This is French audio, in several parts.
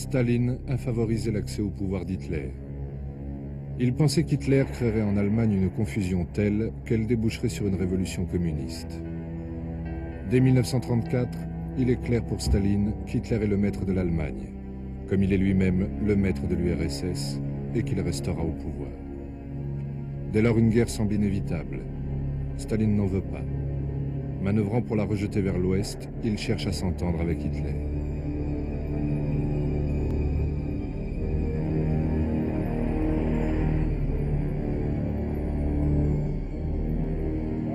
Staline a favorisé l'accès au pouvoir d'Hitler. Il pensait qu'Hitler créerait en Allemagne une confusion telle qu'elle déboucherait sur une révolution communiste. Dès 1934, il est clair pour Staline qu'Hitler est le maître de l'Allemagne, comme il est lui-même le maître de l'URSS et qu'il restera au pouvoir. Dès lors, une guerre semble inévitable. Staline n'en veut pas. Manœuvrant pour la rejeter vers l'Ouest, il cherche à s'entendre avec Hitler.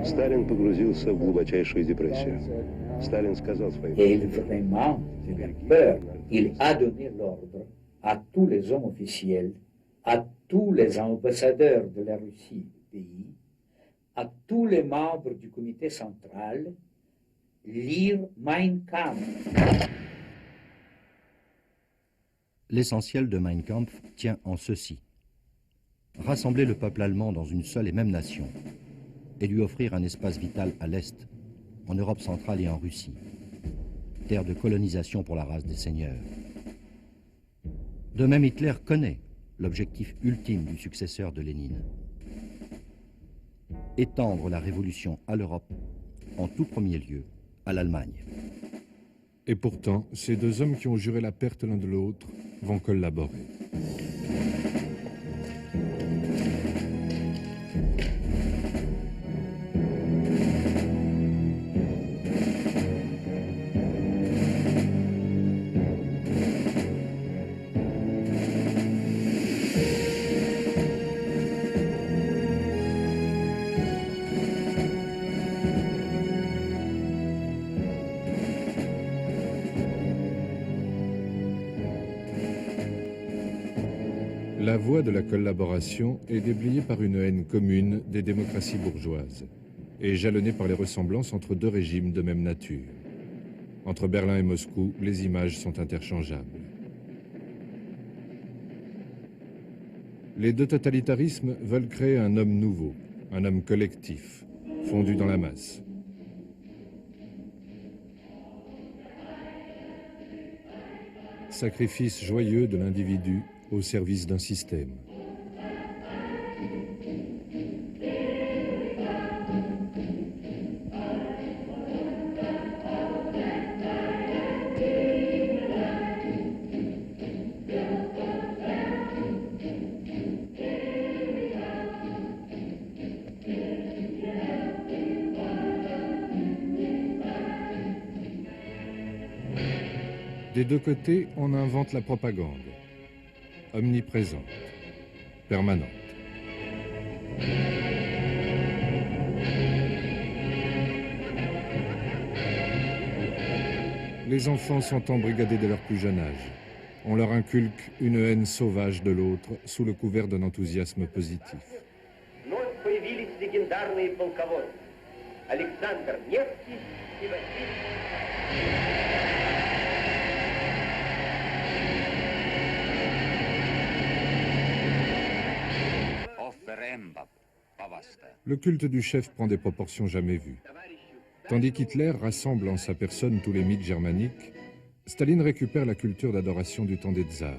Сталин погрузился в глубочайшую депрессию. Сталин сказал своим... Et il vraiment avait peur. Il a donné l'ordre à tous les hommes officiels, à tous les ambassadeurs de la Russie du pays, à tous les membres du comité central, lire Mein Kampf. L'essentiel de Mein Kampf tient en ceci: rassembler le peuple allemand dans une seule et même nation et lui offrir un espace vital à l'Est, en Europe centrale et en Russie, terre de colonisation pour la race des seigneurs. De même, Hitler connaît l'objectif ultime du successeur de Lénine: étendre la révolution à l'Europe, en tout premier lieu à l'Allemagne. Et pourtant, ces deux hommes qui ont juré la perte l'un de l'autre vont collaborer. La voie de la collaboration est déblayée par une haine commune des démocraties bourgeoises et jalonnée par les ressemblances entre deux régimes de même nature. Entre Berlin et Moscou, les images sont interchangeables. Les deux totalitarismes veulent créer un homme nouveau, un homme collectif, fondu dans la masse. Sacrifice joyeux de l'individu au service d'un système. Des deux côtés, on invente la propagande, omniprésente, permanente. Les enfants sont embrigadés dès leur plus jeune âge. On leur inculque une haine sauvage de l'autre sous le couvert d'un enthousiasme positif. Alexander Nevsky et Vassili. Le culte du chef prend des proportions jamais vues. Tandis qu'Hitler rassemble en sa personne tous les mythes germaniques, Staline récupère la culture d'adoration du temps des tsars.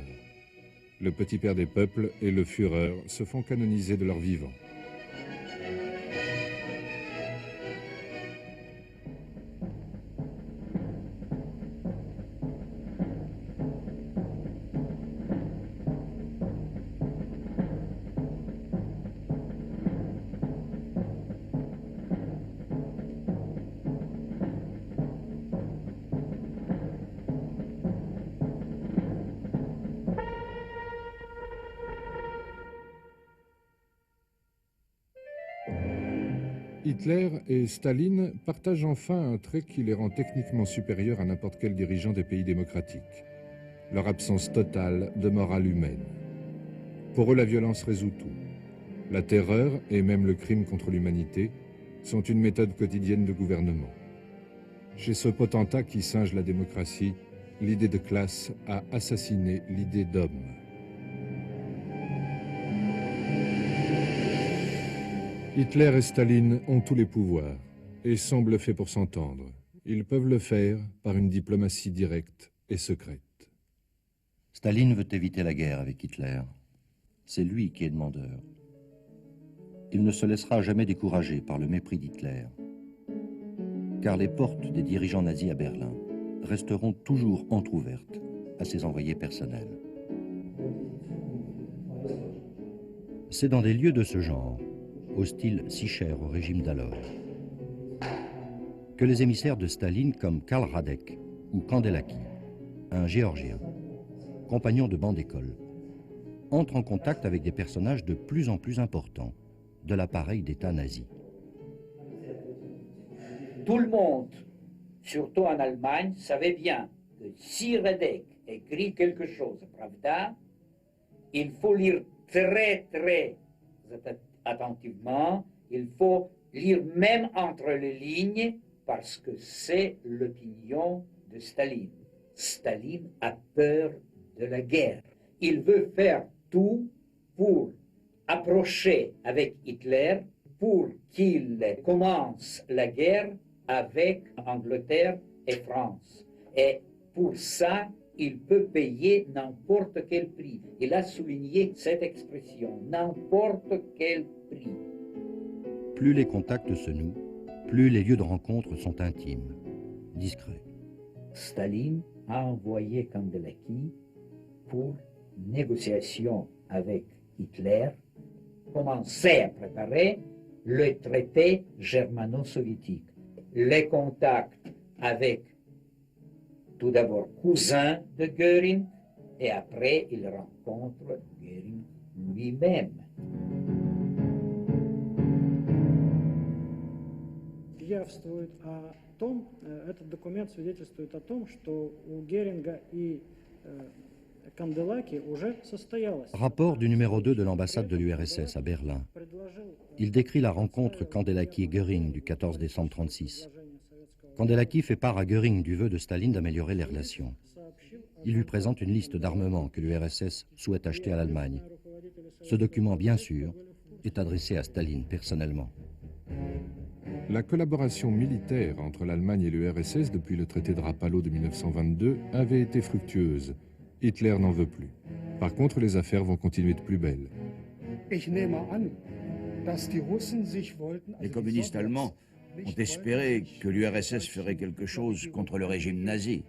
Le petit père des peuples et le Führer se font canoniser de leur vivant. Hitler et Staline partagent enfin un trait qui les rend techniquement supérieurs à n'importe quel dirigeant des pays démocratiques: leur absence totale de morale humaine. Pour eux, la violence résout tout. La terreur et même le crime contre l'humanité sont une méthode quotidienne de gouvernement. Chez ce potentat qui singe la démocratie, l'idée de classe a assassiné l'idée d'homme. Hitler et Staline ont tous les pouvoirs et semblent faits pour s'entendre. Ils peuvent le faire par une diplomatie directe et secrète. Staline veut éviter la guerre avec Hitler. C'est lui qui est demandeur. Il ne se laissera jamais décourager par le mépris d'Hitler. Car les portes des dirigeants nazis à Berlin resteront toujours entr'ouvertes à ses envoyés personnels. C'est dans des lieux de ce genre, au style si cher au régime d'alors, que les émissaires de Staline comme Karl Radek ou Kandelaki, un Géorgien, compagnon de banc d'école, entrent en contact avec des personnages de plus en plus importants de l'appareil d'État nazi. Tout le monde, surtout en Allemagne, savait bien que si Radek écrit quelque chose, Pravda, il faut lire très attentivement, il faut lire même entre les lignes parce que c'est l'opinion de Staline. Staline a peur de la guerre. Il veut faire tout pour approcher avec Hitler, pour qu'il commence la guerre avec Angleterre et France. Et pour ça, il peut payer n'importe quel prix. Il a souligné cette expression, n'importe quel prix. Plus les contacts se nouent, plus les lieux de rencontre sont intimes, discrets. Staline a envoyé Kandelaki pour négociation avec Hitler, commencer à préparer le traité germano-soviétique. Les contacts avec tout d'abord cousin de Göring et après il rencontre Göring lui-même. Этот документ свидетельствует о том, что у Геринга и Канделаки уже состоялось. Rapport du numéro 2 de l'ambassade de l'URSS à Berlin. Il décrit la rencontre Kandelaki et Göring du 14 décembre 1936. Kandelaki fait part à Göring du vœu de Staline d'améliorer les relations. Il lui présente une liste d'armements que l'URSS souhaite acheter à l'Allemagne. Ce document, bien sûr, est adressé à Staline personnellement. La collaboration militaire entre l'Allemagne et l'URSS depuis le traité de Rapallo de 1922 avait été fructueuse. Hitler n'en veut plus. Par contre, les affaires vont continuer de plus belle. Les communistes allemands ont espéré que l'URSS ferait quelque chose contre le régime nazi.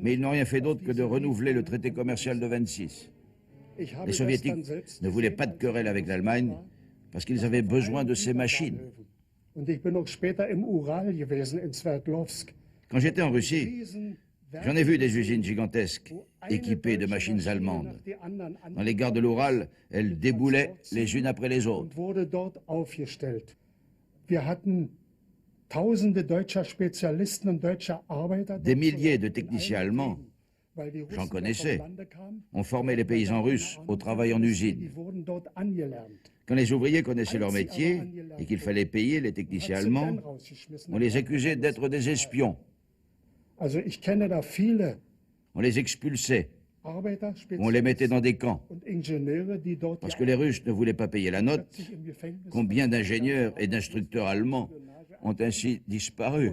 Mais ils n'ont rien fait d'autre que de renouveler le traité commercial de 26. Les soviétiques ne voulaient pas de querelle avec l'Allemagne parce qu'ils avaient besoin de ces machines. Quand j'étais en Russie, j'en ai vu des usines gigantesques équipées de machines allemandes. Dans les gares de l'Oural, elles déboulaient les unes après les autres. Des milliers de techniciens allemands, j'en connaissais, ont formé les paysans russes au travail en usine. Quand les ouvriers connaissaient leur métier et qu'il fallait payer les techniciens allemands, on les accusait d'être des espions. On les expulsait, on les mettait dans des camps. Parce que les Russes ne voulaient pas payer la note, combien d'ingénieurs et d'instructeurs allemands ont ainsi disparu.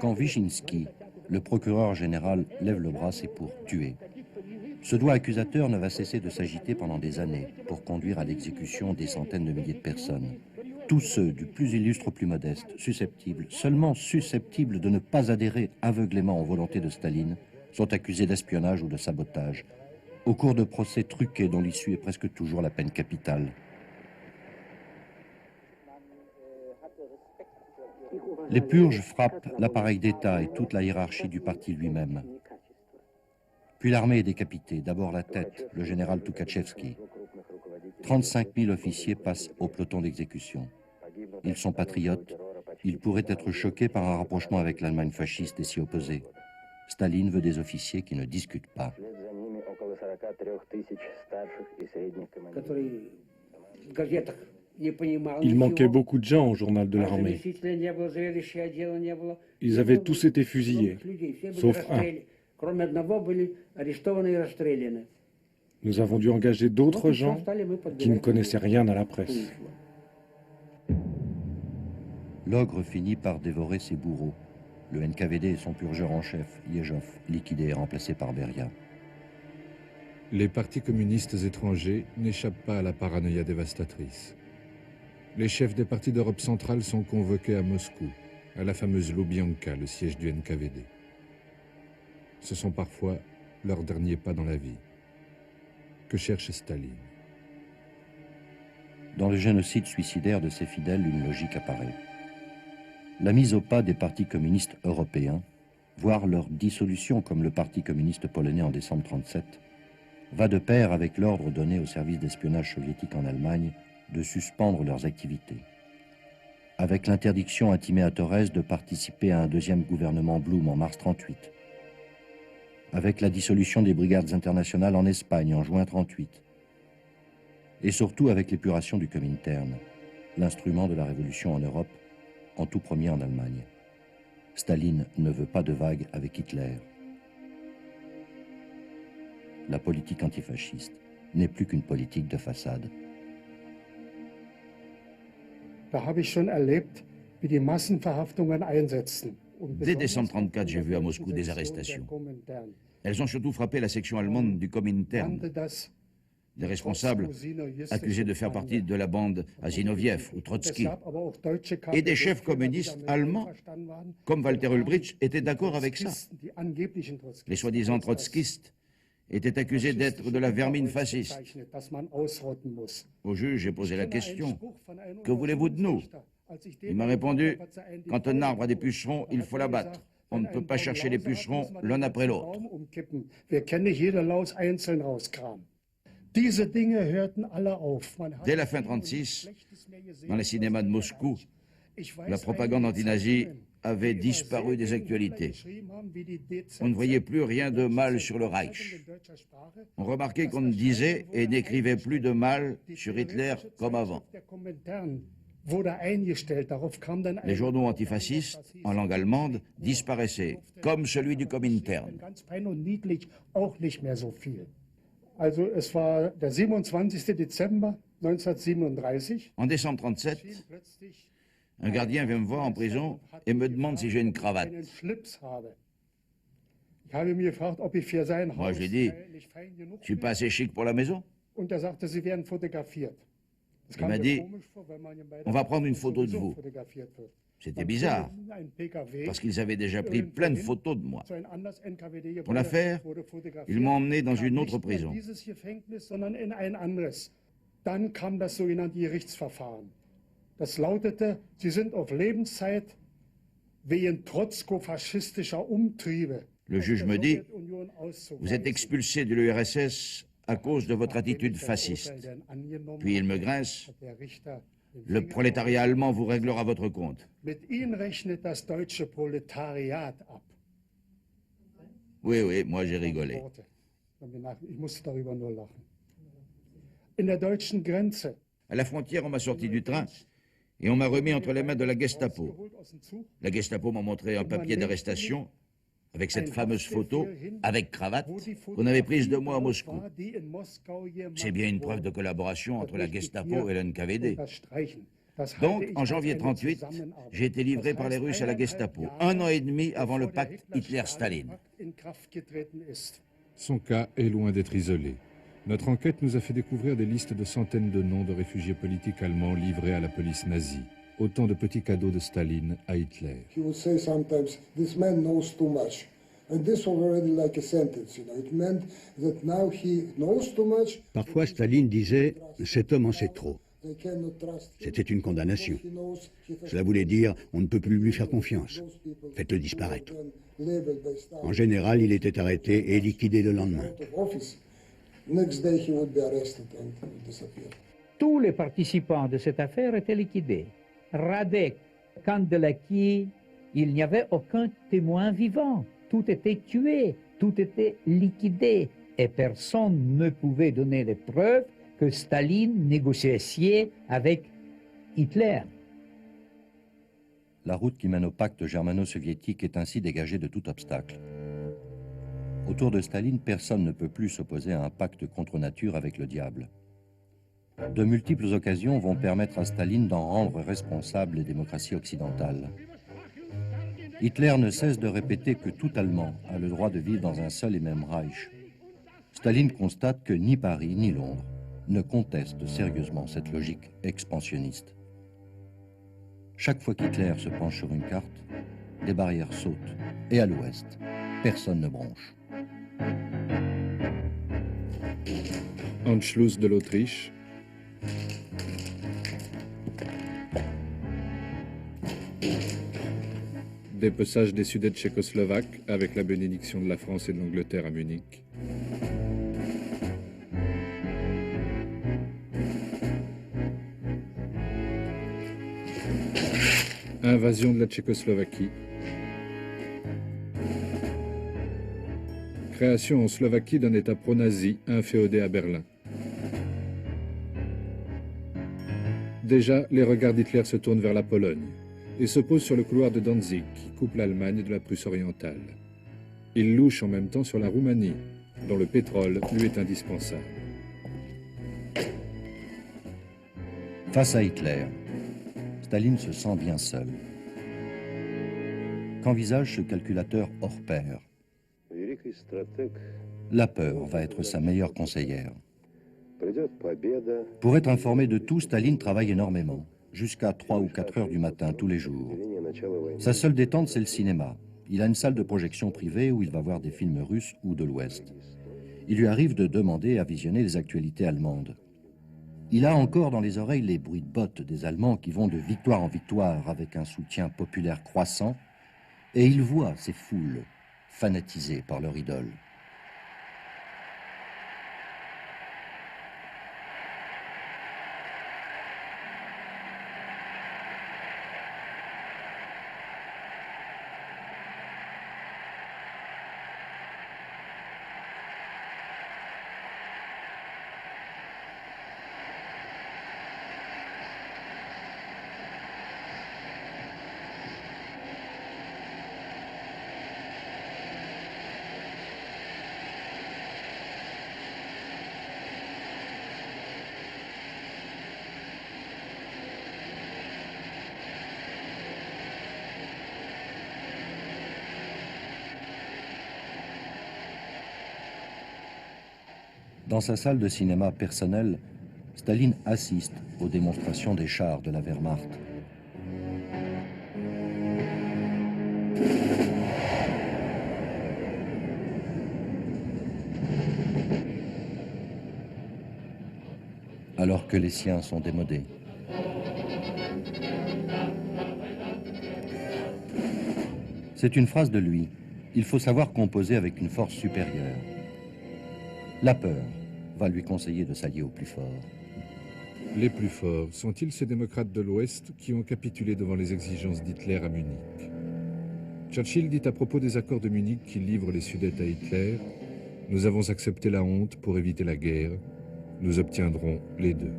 Quand Wyszynski, le procureur général, lève le bras, c'est pour tuer. Ce doigt accusateur ne va cesser de s'agiter pendant des années pour conduire à l'exécution des centaines de milliers de personnes. Tous ceux, du plus illustre au plus modeste, susceptibles, seulement susceptibles de ne pas adhérer aveuglément aux volontés de Staline, sont accusés d'espionnage ou de sabotage, au cours de procès truqués dont l'issue est presque toujours la peine capitale. Les purges frappent l'appareil d'État et toute la hiérarchie du parti lui-même. Puis l'armée est décapitée, d'abord la tête, le général Tukhachevski. 35 000 officiers passent au peloton d'exécution. Ils sont patriotes, ils pourraient être choqués par un rapprochement avec l'Allemagne fasciste et s'y opposer. Staline veut des officiers qui ne discutent pas. Il manquait beaucoup de gens au journal de l'armée. Ils avaient tous été fusillés, sauf un. Nous avons dû engager d'autres gens qui ne connaissaient rien à la presse. L'ogre finit par dévorer ses bourreaux. Le NKVD et son purgeur en chef, Yezhov, liquidé et remplacé par Beria. Les partis communistes étrangers n'échappent pas à la paranoïa dévastatrice. Les chefs des partis d'Europe centrale sont convoqués à Moscou, à la fameuse Loubianka, le siège du NKVD. Ce sont parfois leurs derniers pas dans la vie. Que cherche Staline? Dans le génocide suicidaire de ses fidèles, une logique apparaît. La mise au pas des partis communistes européens, voire leur dissolution comme le Parti communiste polonais en décembre 1937, va de pair avec l'ordre donné au service d'espionnage soviétique en Allemagne de suspendre leurs activités. Avec l'interdiction intimée à Thorez de participer à un deuxième gouvernement Blum en mars 1938. Avec la dissolution des brigades internationales en Espagne en juin 1938. Et surtout avec l'épuration du Comintern, l'instrument de la révolution en Europe, en tout premier en Allemagne. Staline ne veut pas de vague avec Hitler. La politique antifasciste n'est plus qu'une politique de façade. Dès décembre 1934, j'ai vu à Moscou des arrestations. Elles ont surtout frappé la section allemande du Comintern. Des responsables accusés de faire partie de la bande à Zinoviev ou Trotsky. Et des chefs communistes allemands, comme Walter Ulbricht, étaient d'accord avec ça. Les soi-disant trotskistes étaient accusés d'être de la vermine fasciste. Au juge, j'ai posé la question, « Que voulez-vous de nous ?» Il m'a répondu, « Quand un arbre a des pucerons, il faut l'abattre. On ne peut pas chercher les pucerons l'un après l'autre. » Dès la fin 1936, dans les cinémas de Moscou, la propagande anti-nazie avait disparu des actualités. On ne voyait plus rien de mal sur le Reich. On remarquait qu'on ne disait et n'écrivait plus de mal sur Hitler comme avant. Les journaux antifascistes, en langue allemande, disparaissaient, comme celui du Comintern. En décembre 1937, un gardien vient me voir en prison et me demande si j'ai une cravate. Moi, je lui ai dit, je ne suis pas assez chic pour la maison. Il m'a dit, on va prendre une photo de vous. C'était bizarre, parce qu'ils avaient déjà pris plein de photos de moi. Pour l'affaire, ils m'ont emmené dans une autre prison. Das lautete, Sie sind auf Lebenszeit wegen trotzko-faschistischer Umtriebe. Le juge me dit, vous êtes expulsé de l'URSS à cause de votre attitude fasciste. Puis il me grince, le prolétariat allemand vous réglera votre compte. Mit Ihnen rechnet das deutsche Proletariat ab. Oui, oui, moi j'ai rigolé. Ich musste darüber nur lachen. In der deutschen Grenze. À la frontière, on m'a sorti du train et on m'a remis entre les mains de la Gestapo. La Gestapo m'a montré un papier d'arrestation avec cette fameuse photo, avec cravate, qu'on avait prise de moi à Moscou. C'est bien une preuve de collaboration entre la Gestapo et le NKVD. Donc, en janvier 1938, j'ai été livré par les Russes à la Gestapo, 1 an et demi avant le pacte Hitler-Staline. Son cas est loin d'être isolé. Notre enquête nous a fait découvrir des listes de centaines de noms de réfugiés politiques allemands livrés à la police nazie. Autant de petits cadeaux de Staline à Hitler. He would say sometimes, this man knows too much. And this was already like a sentence, you know. It meant that now he knows too much. Parfois, Staline disait, cet homme en sait trop. C'était une condamnation. Cela voulait dire, on ne peut plus lui faire confiance. Faites-le disparaître. En général, il était arrêté et liquidé le lendemain. Tous les participants de cette affaire étaient liquidés. Radek, Kandelaki, il n'y avait aucun témoin vivant. Tout était tué, tout était liquidé. Et personne ne pouvait donner les preuves que Staline négociait avec Hitler. La route qui mène au pacte germano-soviétique est ainsi dégagée de tout obstacle. Autour de Staline, personne ne peut plus s'opposer à un pacte contre nature avec le diable. De multiples occasions vont permettre à Staline d'en rendre responsables les démocraties occidentales. Hitler ne cesse de répéter que tout Allemand a le droit de vivre dans un seul et même Reich. Staline constate que ni Paris ni Londres ne contestent sérieusement cette logique expansionniste. Chaque fois qu'Hitler se penche sur une carte, des barrières sautent, et à l'ouest, personne ne bronche. Anschluss de l'Autriche. Dépeçage des Sudètes tchécoslovaques avec la bénédiction de la France et de l'Angleterre à Munich. Invasion de la Tchécoslovaquie. Création en Slovaquie d'un État pro-nazi inféodé à Berlin. Déjà, les regards d'Hitler se tournent vers la Pologne et se posent sur le couloir de Danzig qui coupe l'Allemagne de la Prusse orientale. Il louche en même temps sur la Roumanie, dont le pétrole lui est indispensable. Face à Hitler, Staline se sent bien seul. Qu'envisage ce calculateur hors pair? La peur va être sa meilleure conseillère. Pour être informé de tout, Staline travaille énormément, jusqu'à 3 ou 4 heures du matin tous les jours. Sa seule détente, c'est le cinéma. Il a une salle de projection privée où il va voir des films russes ou de l'Ouest. Il lui arrive de demander à visionner les actualités allemandes. Il a encore dans les oreilles les bruits de bottes des Allemands qui vont de victoire en victoire avec un soutien populaire croissant, et il voit ces foules fanatisées par leur idole. Dans sa salle de cinéma personnelle, Staline assiste aux démonstrations des chars de la Wehrmacht. Alors que les siens sont démodés. C'est une phrase de lui. Il faut savoir composer avec une force supérieure. La peur va lui conseiller de s'allier aux plus forts. Les plus forts sont-ils ces démocrates de l'Ouest qui ont capitulé devant les exigences d'Hitler à Munich? Churchill dit à propos des accords de Munich qui livrent les Sudètes à Hitler: « Nous avons accepté la honte pour éviter la guerre. Nous obtiendrons les deux. »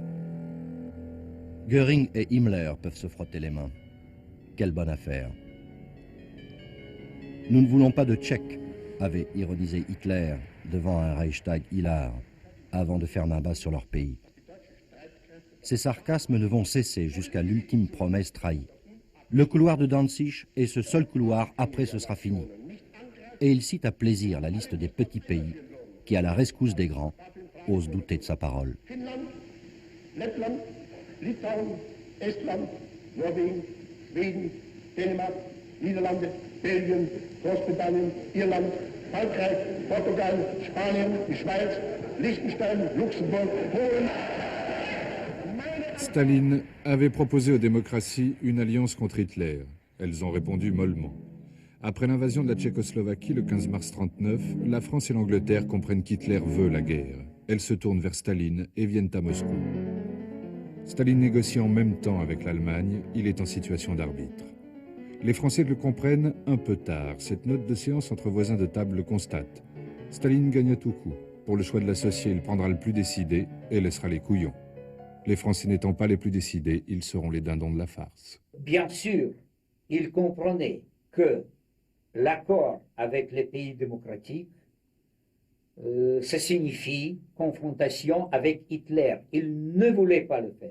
Göring et Himmler peuvent se frotter les mains. Quelle bonne affaire. Nous ne voulons pas de Tchèques, avait ironisé Hitler devant un Reichstag hilar, avant de faire main basse sur leur pays. Ces sarcasmes ne vont cesser jusqu'à l'ultime promesse trahie. Le couloir de Danzig est ce seul couloir, après ce sera fini. Et il cite à plaisir la liste des petits pays qui, à la rescousse des grands, osent douter de sa parole. Finnland, Lettland, Litauen, Estland, Norwegen, Schweden, Dänemark, Niederlande, Belgien, Großbritannien, Irland, Frankreich, Portugal, Spanien, die Schweiz, Liechtenstein, Luxembourg, Polen. Staline avait proposé aux démocraties une alliance contre Hitler. Elles ont répondu mollement. Après l'invasion de la Tchécoslovaquie le 15 mars 1939, la France et l'Angleterre comprennent qu'Hitler veut la guerre. Elles se tournent vers Staline et viennent à Moscou. Staline négocie en même temps avec l'Allemagne. Il est en situation d'arbitre. Les Français le comprennent un peu tard. Cette note de séance entre voisins de table le constate. Staline gagne à tout coup. Pour le choix de l'associé, il prendra le plus décidé et laissera les couillons. Les Français n'étant pas les plus décidés, ils seront les dindons de la farce. Bien sûr, il comprenait que l'accord avec les pays démocratiques, ça signifie confrontation avec Hitler. Il ne voulait pas le faire.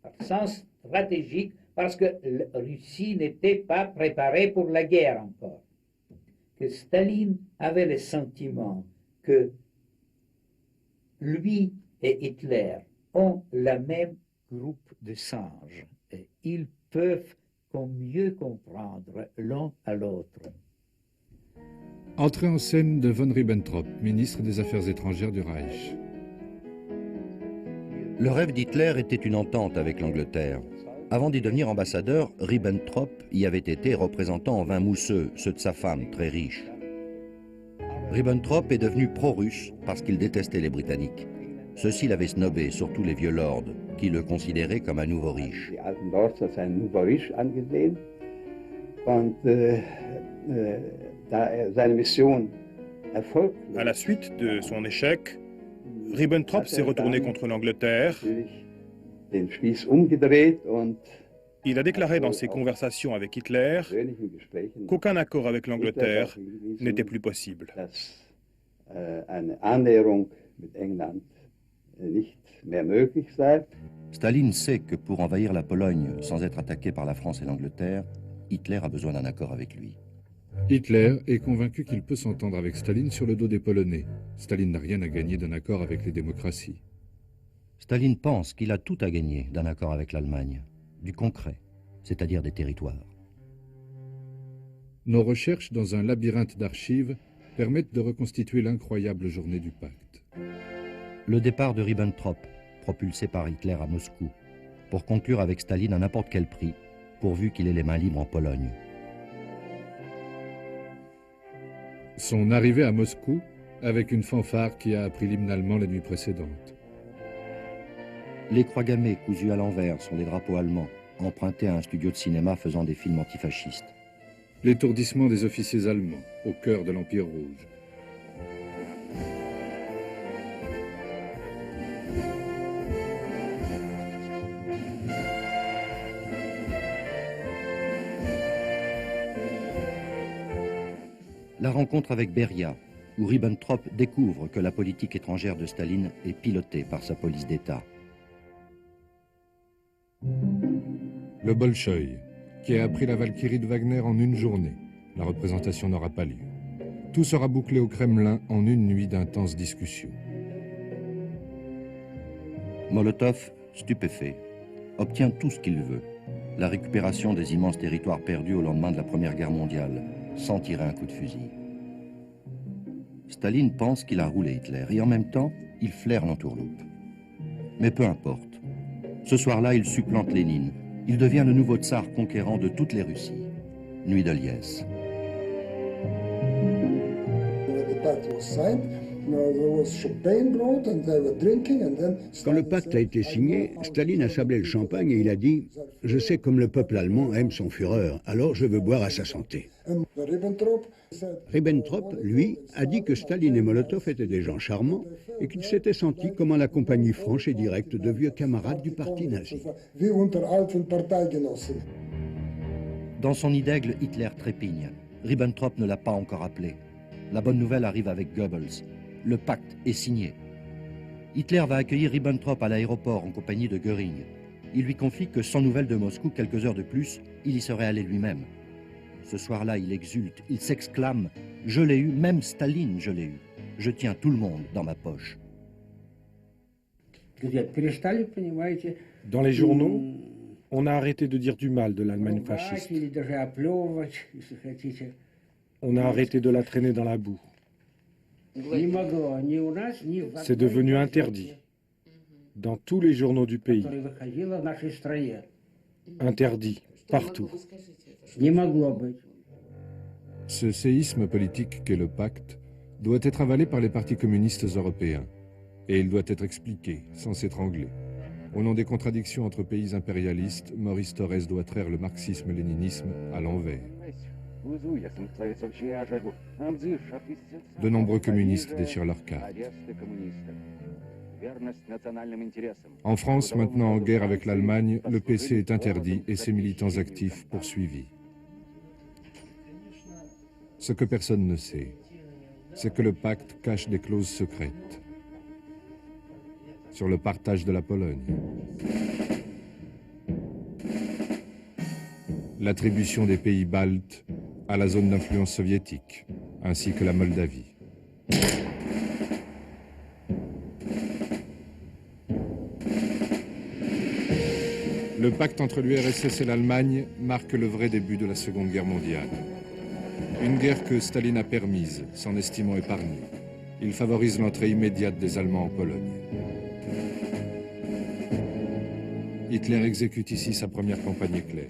Par sens stratégique, parce que la Russie n'était pas préparée pour la guerre encore. Que Staline avait le sentiment que lui et Hitler ont le même groupe de singes et ils peuvent mieux comprendre l'un à l'autre. Entrée en scène de von Ribbentrop, ministre des Affaires étrangères du Reich. Le rêve d'Hitler était une entente avec l'Angleterre. Avant d'y devenir ambassadeur, Ribbentrop y avait été représentant en vin mousseux, ceux de sa femme, très riche. Ribbentrop est devenu pro-russe parce qu'il détestait les Britanniques. Ceux-ci l'avaient snobé, surtout les vieux lords, qui le considéraient comme un nouveau riche. À la suite de son échec, Ribbentrop s'est retourné contre l'Angleterre. Il a déclaré dans ses conversations avec Hitler qu'aucun accord avec l'Angleterre n'était plus possible. Staline sait que pour envahir la Pologne sans être attaqué par la France et l'Angleterre, Hitler a besoin d'un accord avec lui. Hitler est convaincu qu'il peut s'entendre avec Staline sur le dos des Polonais. Staline n'a rien à gagner d'un accord avec les démocraties. Staline pense qu'il a tout à gagner d'un accord avec l'Allemagne, du concret, c'est-à-dire des territoires. Nos recherches dans un labyrinthe d'archives permettent de reconstituer l'incroyable journée du pacte. Le départ de Ribbentrop, propulsé par Hitler à Moscou, pour conclure avec Staline à n'importe quel prix, pourvu qu'il ait les mains libres en Pologne. Son arrivée à Moscou, avec une fanfare qui a appris l'hymne allemand la nuit précédente. Les croix gammées cousues à l'envers sont des drapeaux allemands, empruntés à un studio de cinéma faisant des films antifascistes. L'étourdissement des officiers allemands, au cœur de l'Empire rouge. La rencontre avec Beria, où Ribbentrop découvre que la politique étrangère de Staline est pilotée par sa police d'État. Le Bolchoï, qui a appris la Valkyrie de Wagner en une journée. La représentation n'aura pas lieu. Tout sera bouclé au Kremlin en une nuit d'intenses discussions. Molotov, stupéfait, obtient tout ce qu'il veut. La récupération des immenses territoires perdus au lendemain de la Première Guerre mondiale, sans tirer un coup de fusil. Staline pense qu'il a roulé Hitler et en même temps, il flaire l'entourloupe. Mais peu importe. Ce soir-là, il supplante Lénine. Il devient le nouveau tsar conquérant de toutes les Russies. Nuit de liesse. Quand le pacte a été signé, Staline a sablé le champagne et il a dit « Je sais comme le peuple allemand aime son Führer, alors je veux boire à sa santé ». Ribbentrop, lui, a dit que Staline et Molotov étaient des gens charmants et qu'il s'était senti comme en la compagnie franche et directe de vieux camarades du parti nazi. Dans son nid d'aigle, Hitler trépigne. Ribbentrop ne l'a pas encore appelé. La bonne nouvelle arrive avec Goebbels. Le pacte est signé. Hitler va accueillir Ribbentrop à l'aéroport en compagnie de Göring. Il lui confie que sans nouvelles de Moscou, quelques heures de plus, il y serait allé lui-même. Ce soir-là, il exulte, il s'exclame « Je l'ai eu, même Staline, je l'ai eu. Je tiens tout le monde dans ma poche. » Dans les journaux, on a arrêté de dire du mal de l'Allemagne fasciste. On a arrêté de la traîner dans la boue. C'est devenu interdit dans tous les journaux du pays. Interdit partout. Ce séisme politique qu'est le pacte doit être avalé par les partis communistes européens. Et il doit être expliqué, sans s'étrangler. Au nom des contradictions entre pays impérialistes, Maurice Thorez doit traire le marxisme-léninisme à l'envers. De nombreux communistes déchirent leurs cartes. En France, maintenant en guerre avec l'Allemagne, le PC est interdit et ses militants actifs poursuivis. Ce que personne ne sait, c'est que le pacte cache des clauses secrètes sur le partage de la Pologne. l'attribution des pays baltes à la zone d'influence soviétique, ainsi que la Moldavie. Le pacte entre l'URSS et l'Allemagne marque le vrai début de la Seconde Guerre mondiale. Une guerre que Staline a permise, s'en estimant épargné. Il favorise l'entrée immédiate des Allemands en Pologne. Hitler exécute ici sa première campagne éclair.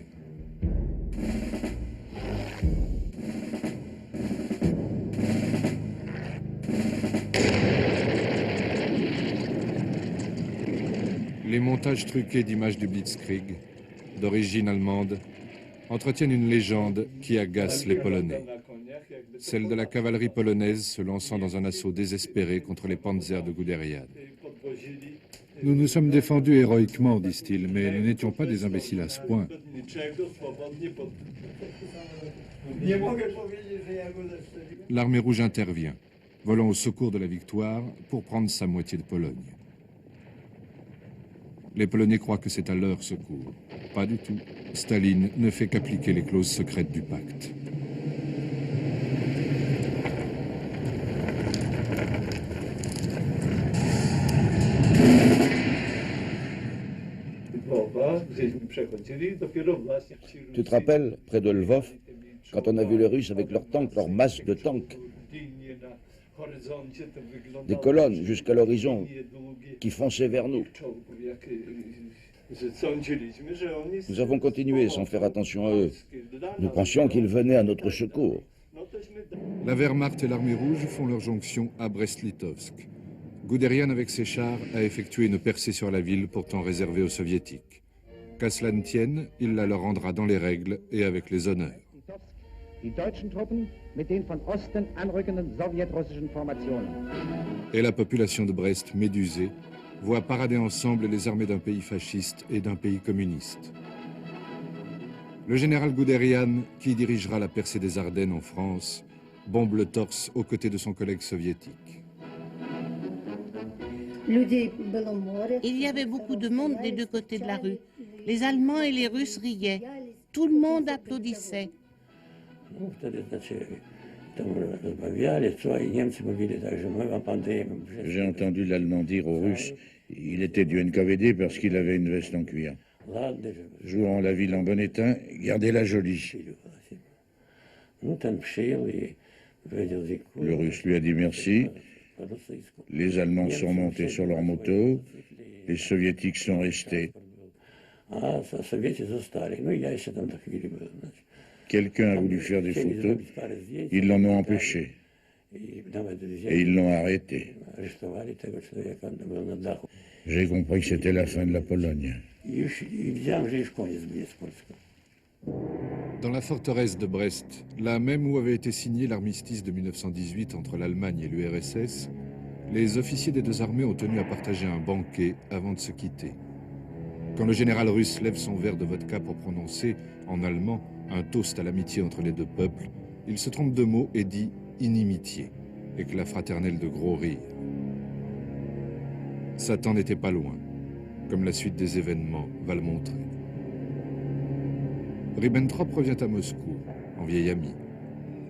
Les montages truqués d'images du Blitzkrieg, d'origine allemande, entretiennent une légende qui agace les Polonais. Celle de la cavalerie polonaise se lançant dans un assaut désespéré contre les panzers de Guderian. Nous nous sommes défendus héroïquement, disent-ils, mais nous n'étions pas des imbéciles à ce point. L'armée rouge intervient, volant au secours de la victoire pour prendre sa moitié de Pologne. Les Polonais croient que c'est à leur secours. Pas du tout. Staline ne fait qu'appliquer les clauses secrètes du pacte. Tu te rappelles, près de Lvov, quand on a vu les Russes avec leurs tanks, leurs masses de tanks, des colonnes jusqu'à l'horizon qui fonçaient vers nous. Nous avons continué sans faire attention à eux. Nous pensions qu'ils venaient à notre secours. La Wehrmacht et l'armée rouge font leur jonction à Brest-Litovsk. Guderian, avec ses chars, a effectué une percée sur la ville pourtant réservée aux soviétiques. Qu'à cela ne tienne, il la leur rendra dans les règles et avec les honneurs. Et la population de Brest, médusée, voit parader ensemble les armées d'un pays fasciste et d'un pays communiste. Le général Guderian, qui dirigera la percée des Ardennes en France, bombe le torse aux côtés de son collègue soviétique. Il y avait beaucoup de monde des deux côtés de la rue. Les Allemands et les Russes riaient. Tout le monde applaudissait. J'ai entendu l'Allemand dire aux Russes il était du NKVD parce qu'il avait une veste en cuir. Jouant la ville en bon état, gardez-la jolie. Le Russe lui a dit merci. Les Allemands sont montés sur leur moto. Les Soviétiques sont restés. Quelqu'un a voulu faire des photos. Ils l'en ont empêché. Et ils l'ont arrêté. J'ai compris que c'était la fin de la Pologne. Dans la forteresse de Brest, là même où avait été signé l'armistice de 1918 entre l'Allemagne et l'URSS, les officiers des deux armées ont tenu à partager un banquet avant de se quitter. Quand le général russe lève son verre de vodka pour prononcer, en allemand, un toast à l'amitié entre les deux peuples, il se trompe de mots et dit « inimitié », éclat fraternel de gros rires. Satan n'était pas loin, comme la suite des événements va le montrer. Ribbentrop revient à Moscou, en vieil ami.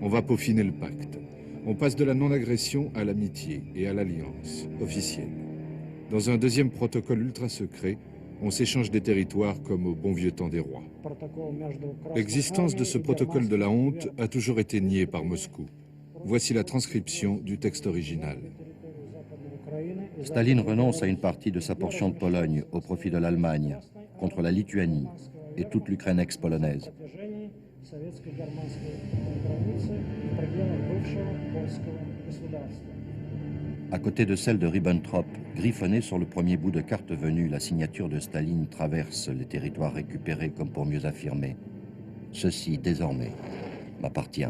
On va peaufiner le pacte. On passe de la non-agression à l'amitié et à l'alliance officielle. Dans un deuxième protocole ultra secret, on s'échange des territoires comme au bon vieux temps des rois. L'existence de ce protocole de la honte a toujours été niée par Moscou. Voici la transcription du texte original. Staline renonce à une partie de sa portion de Pologne au profit de l'Allemagne, contre la Lituanie et toute l'Ukraine ex-polonaise. À côté de celle de Ribbentrop, griffonnée sur le premier bout de carte venue, la signature de Staline traverse les territoires récupérés comme pour mieux affirmer « Ceci, désormais, m'appartient ».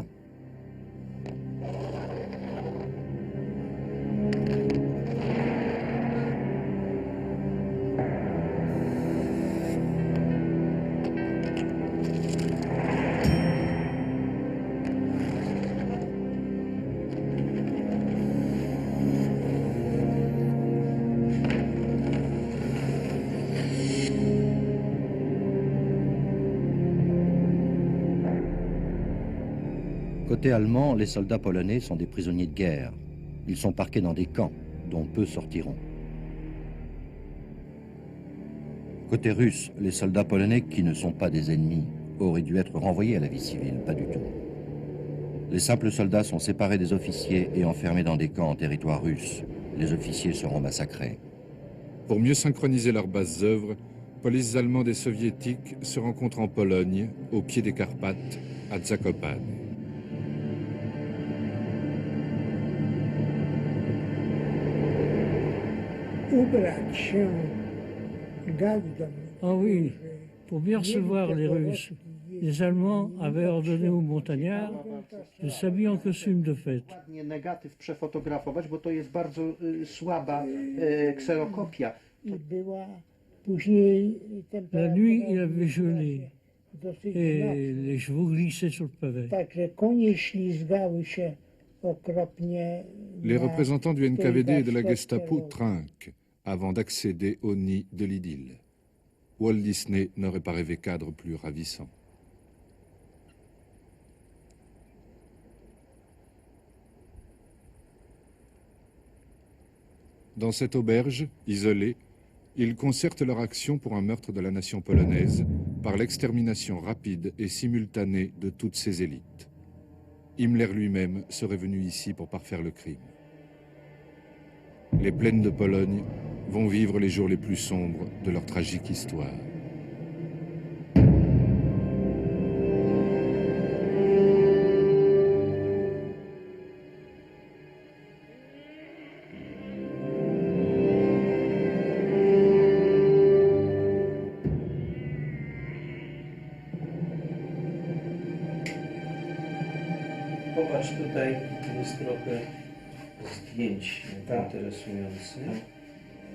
Côté allemand, les soldats polonais sont des prisonniers de guerre. Ils sont parqués dans des camps, dont peu sortiront. Côté russe, les soldats polonais, qui ne sont pas des ennemis, auraient dû être renvoyés à la vie civile, pas du tout. Les simples soldats sont séparés des officiers et enfermés dans des camps en territoire russe. Les officiers seront massacrés. Pour mieux synchroniser leurs basses œuvres, polices allemandes et soviétiques se rencontrent en Pologne, au pied des Carpates, à Zakopane. Ah oui, pour bien recevoir les Russes, les Allemands avaient ordonné aux montagnards de s'habiller en costume de fête. Negatyw przefotografować, bo to jest bardzo słaba kserokopia. La nuit, il avait gelé et les chevaux glissaient sur le pavé. Les représentants du NKVD et de la Gestapo trinquent avant d'accéder au nid de l'idylle. Walt Disney n'aurait pas rêvé cadre plus ravissant. Dans cette auberge, isolée, ils concertent leur action pour un meurtre de la nation polonaise par l'extermination rapide et simultanée de toutes ses élites. Himmler lui-même serait venu ici pour parfaire le crime. Les plaines de Pologne vont vivre les jours les plus sombres de leur tragique histoire. Popatrz, tutaj jest trochę zdjęć interesujących.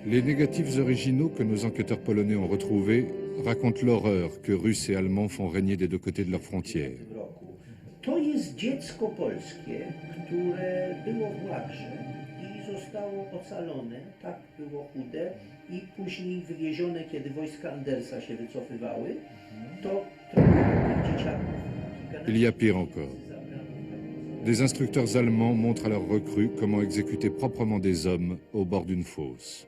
Les négatifs originaux que nos enquêteurs polonais ont retrouvés racontent l'horreur que Russes et Allemands font régner des deux côtés de leurs frontières. To jest dziecko polskie, które było w łagrze i zostało ocalone, tak było chude i później wywiezione, kiedy wojska Andersa się wycofywały, to trochę dzieciaków. Il y a pire encore. Des instructeurs allemands montrent à leurs recrues comment exécuter proprement des hommes au bord d'une fosse.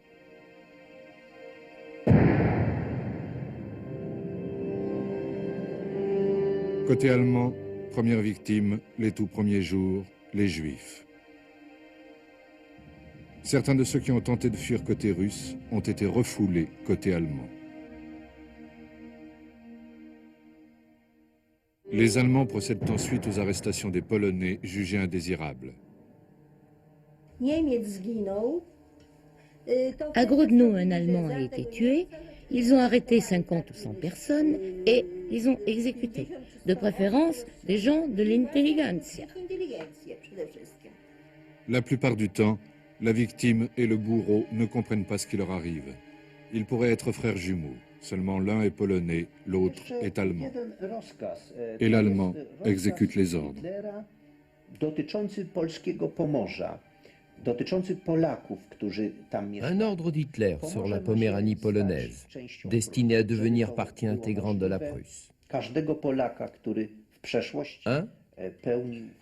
Côté allemand, première victime, les tout premiers jours, les Juifs. Certains de ceux qui ont tenté de fuir côté russe ont été refoulés côté allemand. Les Allemands procèdent ensuite aux arrestations des Polonais jugés indésirables. À Grodno, un Allemand a été tué. Ils ont arrêté 50 ou 100 personnes et ils ont exécuté, de préférence des gens de l'intelligentsia. La plupart du temps, la victime et le bourreau ne comprennent pas ce qui leur arrive. Ils pourraient être frères jumeaux. Seulement l'un est polonais, l'autre est allemand. Et l'allemand exécute les ordres. Un ordre d'Hitler sur la Poméranie polonaise, destiné à devenir partie intégrante de la Prusse. 1.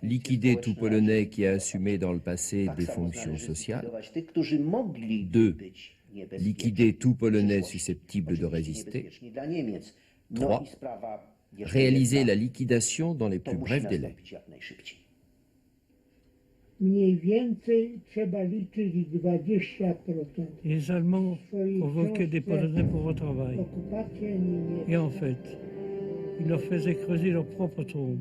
Liquider tout Polonais qui a assumé dans le passé des fonctions sociales. 2. Liquider tout Polonais susceptible de résister. 3. Réaliser la liquidation dans les plus brefs délais. Les Allemands convoquaient des Polonais pour le travail. Et en fait, ils leur faisaient creuser leur propre tombe.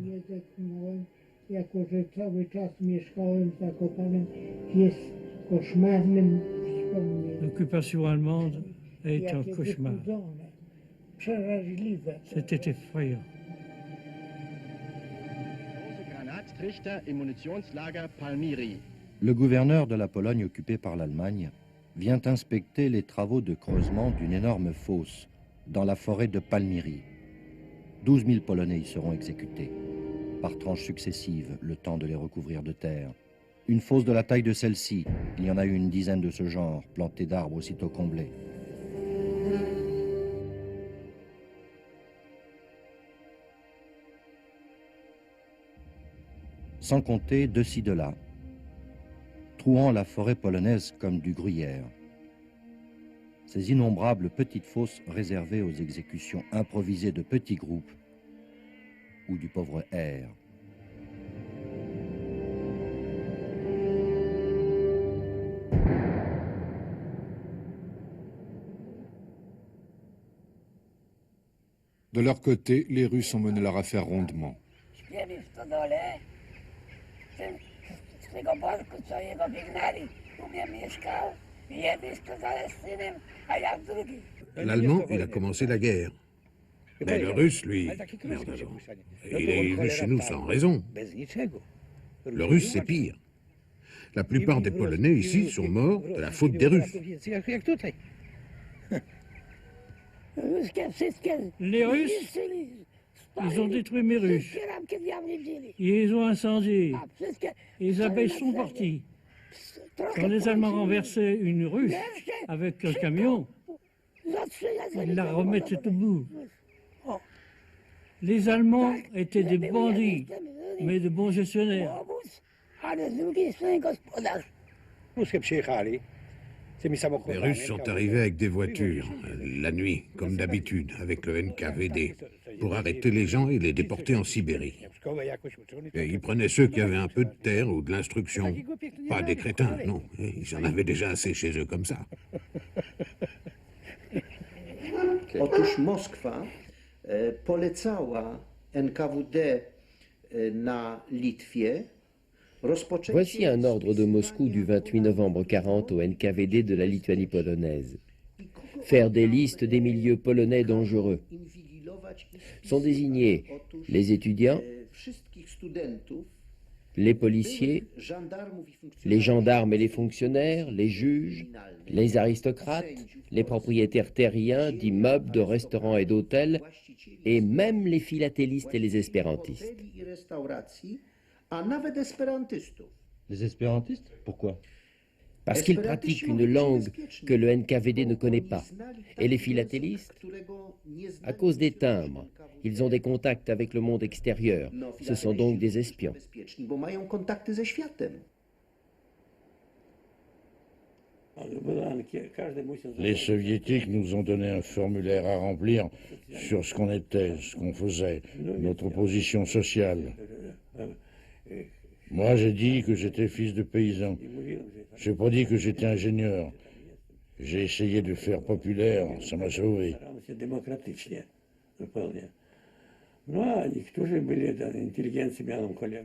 L'occupation allemande a été un cauchemar. C'était effrayant. Le gouverneur de la Pologne occupée par l'Allemagne vient inspecter les travaux de creusement d'une énorme fosse dans la forêt de Palmyry. 12 000 Polonais y seront exécutés, par tranches successives, le temps de les recouvrir de terre. Une fosse de la taille de celle-ci, il y en a eu une dizaine de ce genre, plantées d'arbres aussitôt comblés. sans compter de ci de là, trouant la forêt polonaise comme du gruyère. Ces innombrables petites fosses réservées aux exécutions improvisées de petits groupes ou du pauvre air. De leur côté, les Russes ont mené leur affaire rondement. L'Allemand, il a commencé la guerre. Mais le Russe, lui, merde alors. Il est venu chez nous sans raison. Le Russe, c'est pire. La plupart des Polonais ici sont morts de la faute des Russes. Les Russes, ils ont détruit mes ruches. Ils ont incendié. Les abeilles sont parties. Quand les Allemands renversaient une ruche avec un camion, ils la remettaient au bout. Les Allemands étaient des bandits, mais de bons gestionnaires. Les Russes sont arrivés avec des voitures, la nuit, comme d'habitude, avec le NKVD, pour arrêter les gens et les déporter en Sibérie. Et ils prenaient ceux qui avaient un peu de terre ou de l'instruction. Pas des crétins, non. Ils en avaient déjà assez chez eux comme ça. Otóż Moskwa polecała NKWD na Litwie. Voici un ordre de Moscou du 28 novembre 40 au NKVD de la Lituanie polonaise. Faire des listes des milieux polonais dangereux. Sont désignés les étudiants, les policiers, les gendarmes et les fonctionnaires, les juges, les aristocrates, les propriétaires terriens d'immeubles, de restaurants et d'hôtels, et même les philatélistes et les espérantistes. Les espérantistes? Pourquoi? Parce qu'ils pratiquent une langue que le NKVD ne connaît pas. Et les philatélistes? À cause des timbres. Ils ont des contacts avec le monde extérieur. Ce sont donc des espions. Les soviétiques nous ont donné un formulaire à remplir sur ce qu'on était, ce qu'on faisait, notre position sociale. Moi, j'ai dit que j'étais fils de paysan. Je n'ai pas dit que j'étais ingénieur. J'ai essayé de faire populaire, ça m'a sauvé.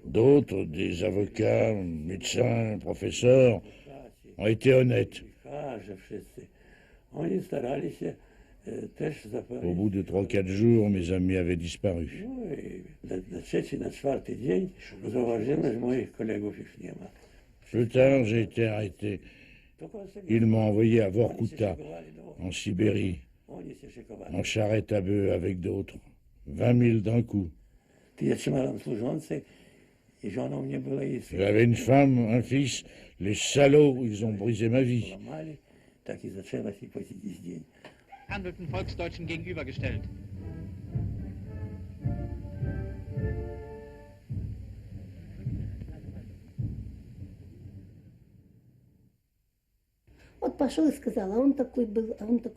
D'autres, des avocats, médecins, professeurs, ont été honnêtes. Au bout de 3-4 jours, mes amis avaient disparu. Plus tard, j'ai été arrêté. Ils m'ont envoyé à Vorkuta, en Sibérie, en charrette à bœufs avec d'autres. 20 000 d'un coup. J'avais une femme, un fils. Les salauds, ils ont brisé ma vie. Handelnden Volksdeutschen gegenübergestellt.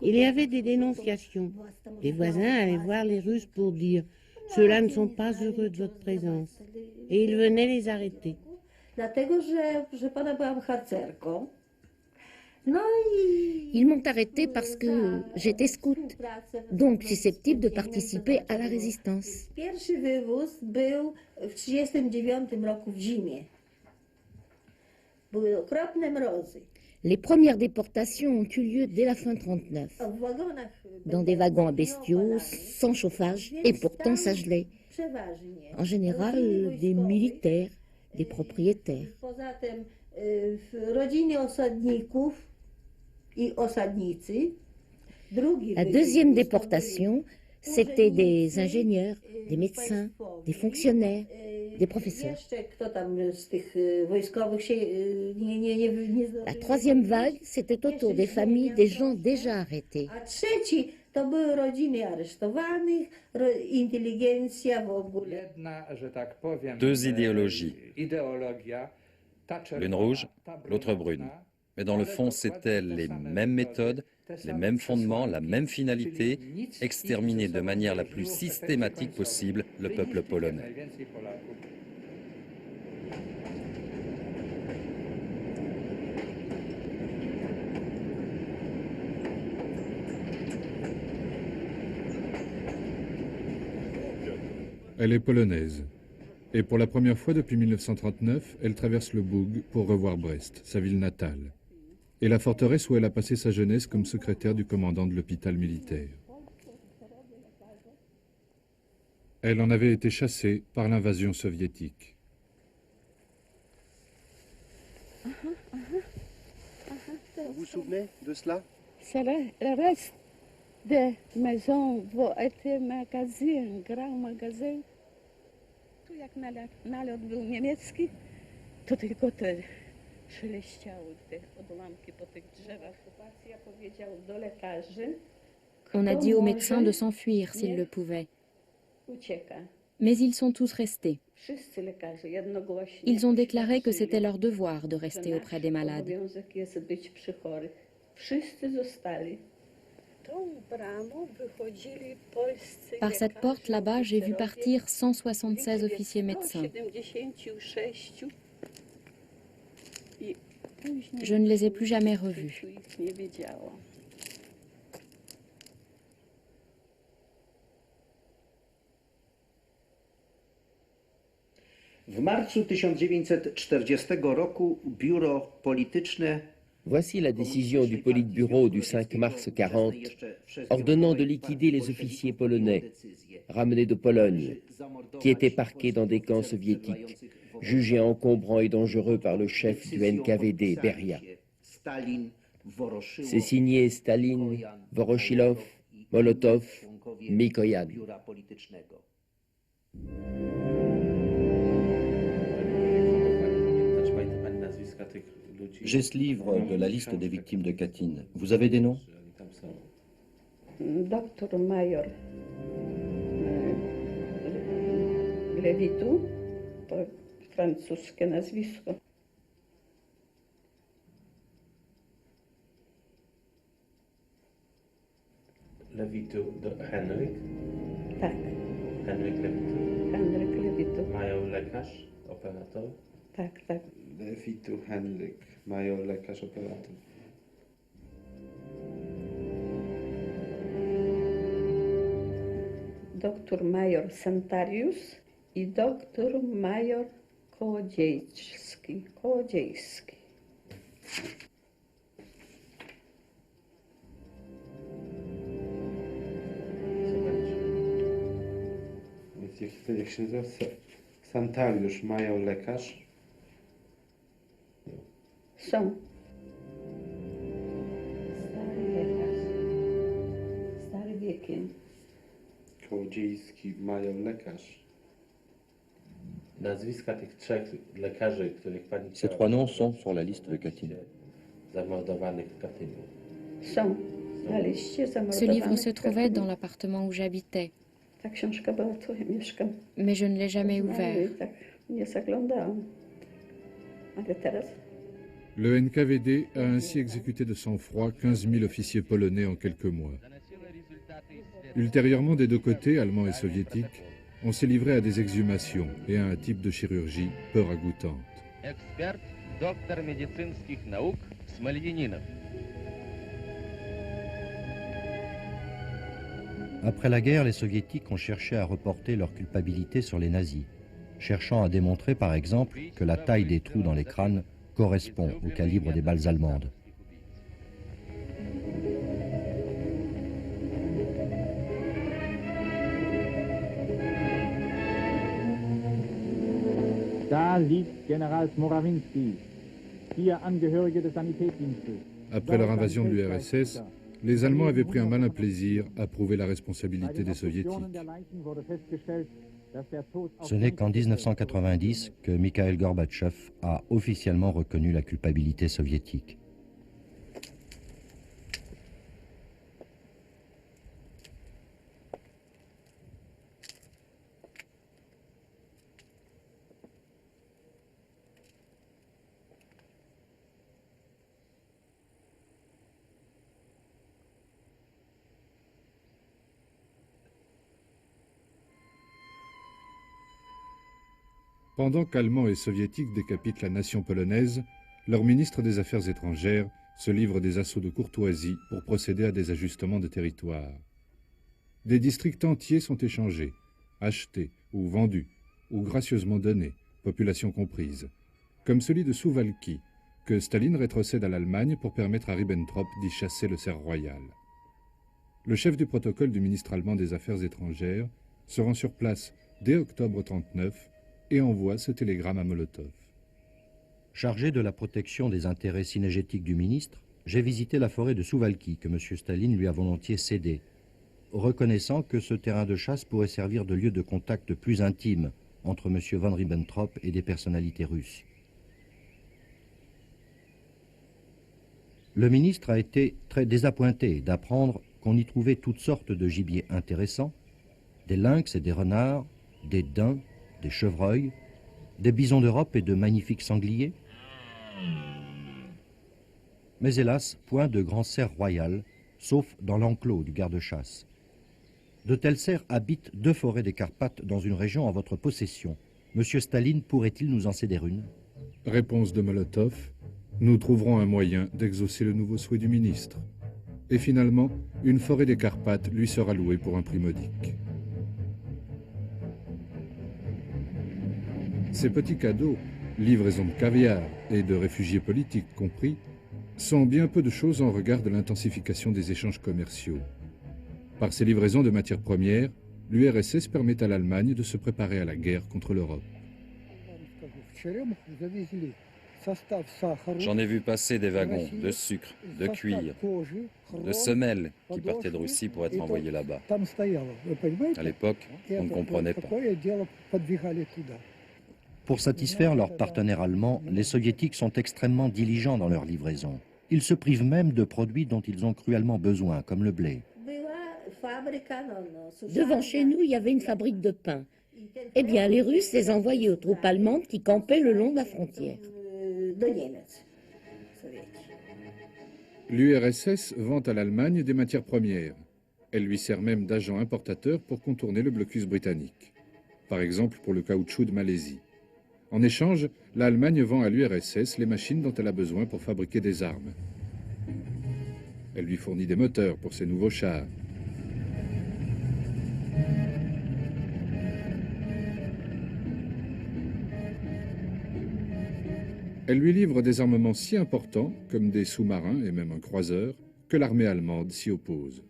Il y avait des dénonciations. Les voisins allaient voir les Russes pour dire « Ceux-là ne sont pas heureux de votre présence ». Et ils venaient les arrêter. Ils m'ont arrêté parce que j'étais scout, donc susceptible de participer à la résistance. Les premières déportations ont eu lieu dès la fin 1939, dans des wagons à bestiaux, sans chauffage, et pourtant ça gelait. En général, des militaires, des propriétaires. La deuxième déportation, c'était des ingénieurs, des médecins, des fonctionnaires, des professeurs. La troisième vague, c'était autour des familles des gens déjà arrêtés. Deux idéologies, l'une rouge, l'autre brune. Mais dans le fond, c'étaient les mêmes méthodes, les mêmes fondements, la même finalité, exterminer de manière la plus systématique possible le peuple polonais. Elle est polonaise. Et pour la première fois depuis 1939, elle traverse le Boug pour revoir Brest, sa ville natale. Et la forteresse où elle a passé sa jeunesse comme secrétaire du commandant de l'hôpital militaire. Elle en avait été chassée par l'invasion soviétique. Vous vous souvenez de cela? C'est le reste des maisons où était magasin, un grand magasin. Tu jak nalot był niemiecki, to tylko te szeleściały te odłamki po tych drzewach. Okupacja powiedział do lekarzy. On a dit aux médecins de s'enfuir s'ils le pouvaient. Mais ils sont tous restés. Ils ont déclaré que c'était leur devoir de rester auprès des malades. Par cette porte là-bas, j'ai vu partir 176 officiers médecins. Je ne les ai plus jamais revus. W marcu 1940 roku biuro polityczne. Voici la décision du Politburo du 5 mars 40, ordonnant de liquider les officiers polonais, ramenés de Pologne, qui étaient parqués dans des camps soviétiques, jugés encombrants et dangereux par le chef du NKVD, Beria. C'est signé Staline, Voroshilov, Molotov, Mikoyan. J'ai ce livre de la liste des victimes de Katyn. Vous avez des noms? Doktor major Lewitu, to francuskie nazwisko. Lewitu do Henryk? Tak. Henryk Lewitu? Henryk Lewitu. Mają lekarz, operator? Tak, tak. Lewitu Henryk, major lekarz operator. Doktor major Santarius i doktor major Kołodziejski. Jak się nazywa? Santariusz, major lekarz. Są. Stary lekarz. Stary wiekiem. Kołodziejski, major lekarz. Nazwiska tych trzech lekarzy, których pani... Ces trois noms sont sur la liste de Katyn. Zamordowanych w Katyniu. Są. Na liście zamordowanych. Ce livre se trouvait dans l'appartement où j'habitais. Ta książka była tu, ja mieszkam. Mais je ne l'ai jamais ouvert. Tak, nie zaglądałam. Ale teraz... Le NKVD a ainsi exécuté de sang-froid 15 000 officiers polonais en quelques mois. Ultérieurement, des deux côtés, allemands et soviétiques, on s'est livré à des exhumations et à un type de chirurgie peu ragoûtante. Ekspert, doktor medycyńskich nauk, Smoljaninow. Après la guerre, les soviétiques ont cherché à reporter leur culpabilité sur les nazis, cherchant à démontrer par exemple que la taille des trous dans les crânes correspond au calibre des balles allemandes. Da liegt General Morawinski, 4 Angehörige des Sanitätsdienstes. Après leur invasion de l'URSS, les Allemands avaient pris un malin plaisir à prouver la responsabilité des Soviétiques. Ce n'est qu'en 1990 que Mikhail Gorbatchev a officiellement reconnu la culpabilité soviétique. Pendant qu'Allemands et Soviétiques décapitent la nation polonaise, leur ministre des Affaires étrangères se livre des assauts de courtoisie pour procéder à des ajustements de territoire. Des districts entiers sont échangés, achetés ou vendus, ou gracieusement donnés, population comprise, comme celui de Suwałki, que Staline rétrocède à l'Allemagne pour permettre à Ribbentrop d'y chasser le cerf royal. Le chef du protocole du ministre allemand des Affaires étrangères se rend sur place dès octobre 1939 et envoie ce télégramme à Molotov. Chargé de la protection des intérêts synégétiques du ministre, j'ai visité la forêt de Suwałki que M. Staline lui a volontiers cédée, reconnaissant que ce terrain de chasse pourrait servir de lieu de contact plus intime entre M. von Ribbentrop et des personnalités russes. Le ministre a été très désappointé d'apprendre qu'on y trouvait toutes sortes de gibiers intéressants, des lynx et des renards, des daims, des chevreuils, des bisons d'Europe et de magnifiques sangliers. Mais hélas, point de grand cerf royal, sauf dans l'enclos du garde-chasse. De tels cerfs habitent 2 forêts des Carpates dans une région en votre possession. Monsieur Staline pourrait-il nous en céder une? Réponse de Molotov. Nous trouverons un moyen d'exaucer le nouveau souhait du ministre. Et finalement, une forêt des Carpates lui sera louée pour un prix modique. Ces petits cadeaux, livraison de caviar et de réfugiés politiques compris, sont bien peu de choses en regard de l'intensification des échanges commerciaux. Par ces livraisons de matières premières, l'URSS permet à l'Allemagne de se préparer à la guerre contre l'Europe. J'en ai vu passer des wagons de sucre, de cuir, de semelles qui partaient de Russie pour être envoyés là-bas. À l'époque, on ne comprenait pas. Pour satisfaire leurs partenaires allemands, les soviétiques sont extrêmement diligents dans leur livraison. Ils se privent même de produits dont ils ont cruellement besoin, comme le blé. Devant chez nous, il y avait une fabrique de pain. Eh bien, les Russes les envoyaient aux troupes allemandes qui campaient le long de la frontière. L'URSS vend à l'Allemagne des matières premières. Elle lui sert même d'agent importateur pour contourner le blocus britannique. Par exemple pour le caoutchouc de Malaisie. En échange, l'Allemagne vend à l'URSS les machines dont elle a besoin pour fabriquer des armes. Elle lui fournit des moteurs pour ses nouveaux chars. Elle lui livre des armements si importants, comme des sous-marins et même un croiseur, que l'armée allemande s'y oppose.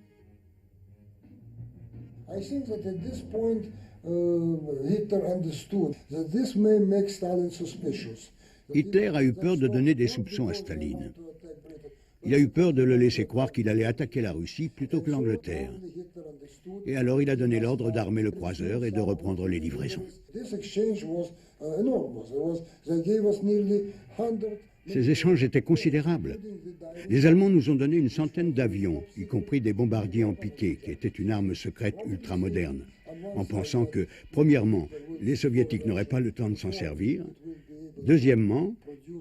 Hitler a eu peur de donner des soupçons à Staline. Il a eu peur de le laisser croire qu'il allait attaquer la Russie plutôt que l'Angleterre. Et alors il a donné l'ordre d'armer le croiseur et de reprendre les livraisons. Ces échanges étaient considérables. Les Allemands nous ont donné une centaine d'avions, y compris des bombardiers en piqué, qui étaient une arme secrète ultramoderne, en pensant que, premièrement, les Soviétiques n'auraient pas le temps de s'en servir. Deuxièmement,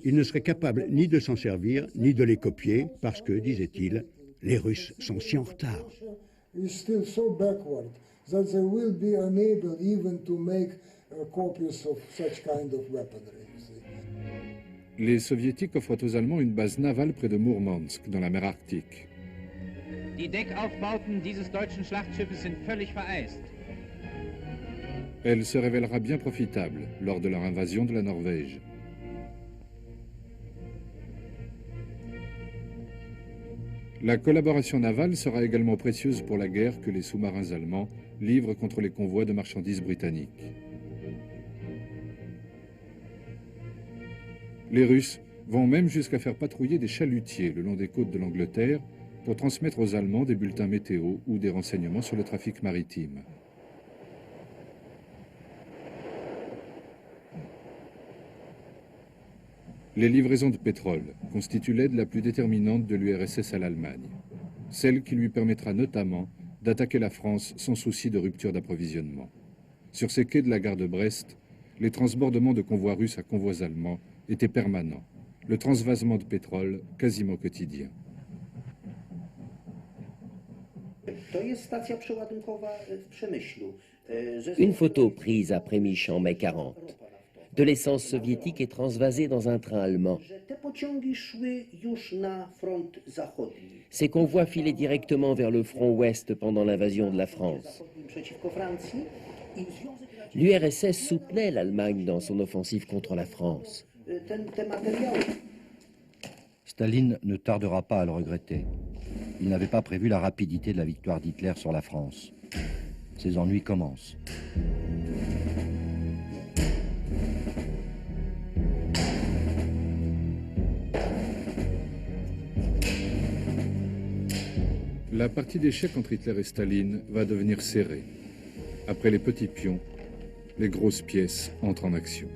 ils ne seraient capables ni de s'en servir, ni de les copier, parce que, disait-il, les Russes sont si en retard. Les Soviétiques offrent aux Allemands une base navale près de Mourmansk, dans la mer Arctique. Die Deckaufbauten dieses deutschen Schlachtschiffes sind völlig vereist. Elle se révélera bien profitable lors de leur invasion de la Norvège. La collaboration navale sera également précieuse pour la guerre que les sous-marins allemands livrent contre les convois de marchandises britanniques. Les Russes vont même jusqu'à faire patrouiller des chalutiers le long des côtes de l'Angleterre pour transmettre aux Allemands des bulletins météo ou des renseignements sur le trafic maritime. Les livraisons de pétrole constituent l'aide la plus déterminante de l'URSS à l'Allemagne, celle qui lui permettra notamment d'attaquer la France sans souci de rupture d'approvisionnement. Sur ces quais de la gare de Brest, les transbordements de convois russes à convois allemands étaient permanents, le transvasement de pétrole quasiment quotidien. Une photo prise à Prémiche en mai 40. De l'essence soviétique est transvasée dans un train allemand. Ces convois filaient directement vers le front ouest pendant l'invasion de la France. L'URSS soutenait l'Allemagne dans son offensive contre la France. Staline ne tardera pas à le regretter. Il n'avait pas prévu la rapidité de la victoire d'Hitler sur la France. Ses ennuis commencent. La partie d'échecs entre Hitler et Staline va devenir serrée. Après les petits pions, les grosses pièces entrent en action.